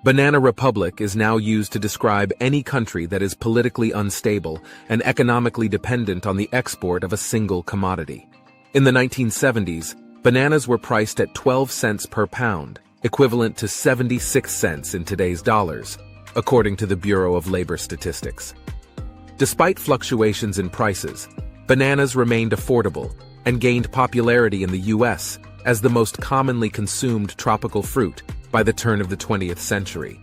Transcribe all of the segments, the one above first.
Banana Republic is now used to describe any country that is politically unstable and economically dependent on the export of a single commodity. In the 1970s, bananas were priced at 12 cents per pound, equivalent to 76 cents in today's dollars, according to the Bureau of Labor Statistics. Despite fluctuations in prices, bananas remained affordable and gained popularity in the U.S. as the most commonly consumed tropical fruit by the turn of the 20th century.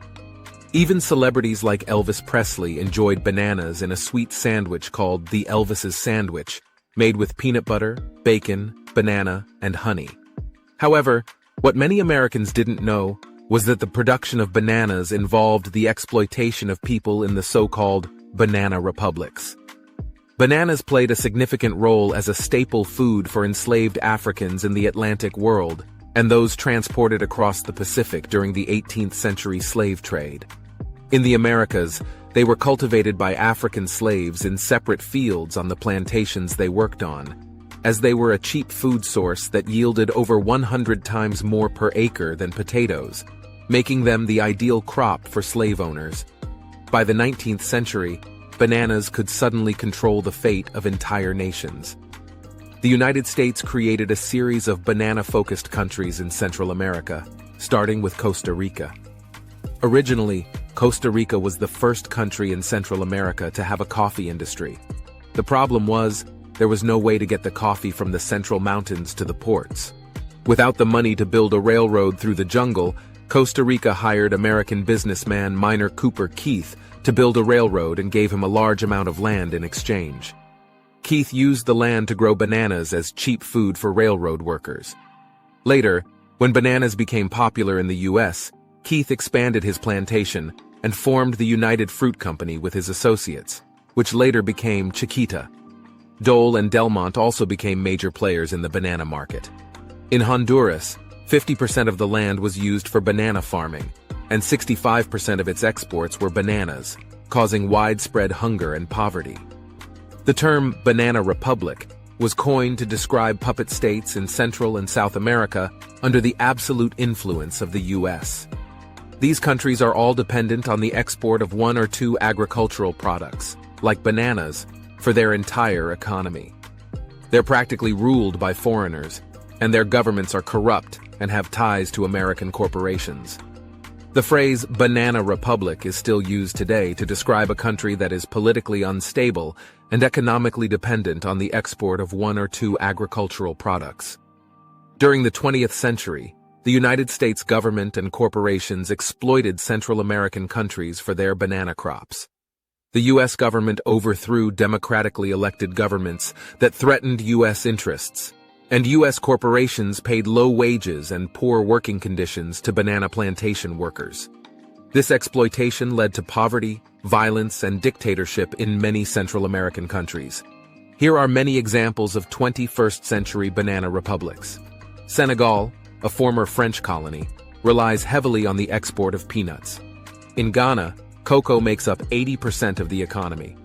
Even celebrities like Elvis Presley enjoyed bananas in a sweet sandwich called the Elvis's Sandwich, made with peanut butter, bacon, banana, and honey. However, what many Americans didn't know was that the production of bananas involved the exploitation of people in the so-called banana republics. Bananas played a significant role as a staple food for enslaved Africans in the Atlantic world and those transported across the Pacific during the 18th century slave trade. In the Americas, they were cultivated by African slaves in separate fields on the plantations they worked on, as they were a cheap food source that yielded over 100 times more per acre than potatoes, making them the ideal crop for slave owners. By the 19th century, bananas could suddenly control the fate of entire nations. The United States created a series of banana-focused countries in Central America, starting with Costa Rica. Originally, Costa Rica was the first country in Central America to have a coffee industry. The problem was, there was no way to get the coffee from the Central Mountains to the ports. Without the money to build a railroad through the jungle, Costa Rica hired American businessman Minor Cooper Keith to build a railroad and gave him a large amount of land in exchange. Keith used the land to grow bananas as cheap food for railroad workers. Later, when bananas became popular in the U.S., Keith expanded his plantation and formed the United Fruit Company with his associates, which later became Chiquita. Dole and Delmont also became major players in the banana market. In Honduras, 50% of the land was used for banana farming, and 65% of its exports were bananas, causing widespread hunger and poverty. The term Banana Republic was coined to describe puppet states in Central and South America under the absolute influence of the U.S. These countries are all dependent on the export of one or two agricultural products, like bananas, for their entire economy. They're practically ruled by foreigners, and their governments are corrupt and have ties to American corporations. The phrase Banana Republic is still used today to describe a country that is politically unstable and economically dependent on the export of one or two agricultural products. During the 20th century, the United States government and corporations exploited Central American countries for their banana crops. The U.S. government overthrew democratically elected governments that threatened U.S. interests, and U.S. corporations paid low wages and poor working conditions to banana plantation workers. This exploitation led to poverty, violence, and dictatorship in many Central American countries. Here are many examples of 21st century banana republics. Senegal, a former French colony, relies heavily on the export of peanuts. In Ghana, cocoa makes up 80% of the economy.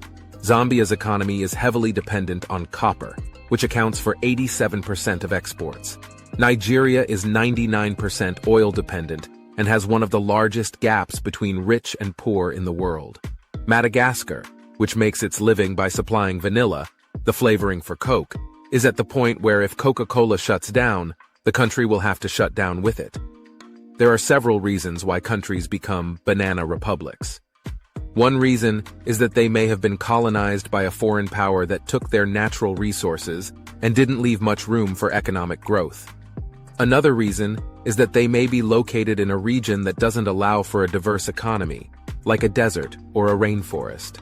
Zambia's economy is heavily dependent on copper, which accounts for 87% of exports. Nigeria is 99% oil dependent and has one of the largest gaps between rich and poor in the world. Madagascar, which makes its living by supplying vanilla, the flavoring for Coke, is at the point where if Coca-Cola shuts down, the country will have to shut down with it. There are several reasons why countries become banana republics. One reason is that they may have been colonized by a foreign power that took their natural resources and didn't leave much room for economic growth. Another reason is that they may be located in a region that doesn't allow for a diverse economy, like a desert or a rainforest.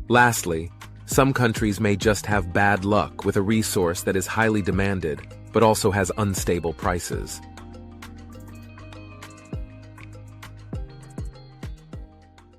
Lastly, some countries may just have bad luck with a resource that is highly demanded, but also has unstable prices.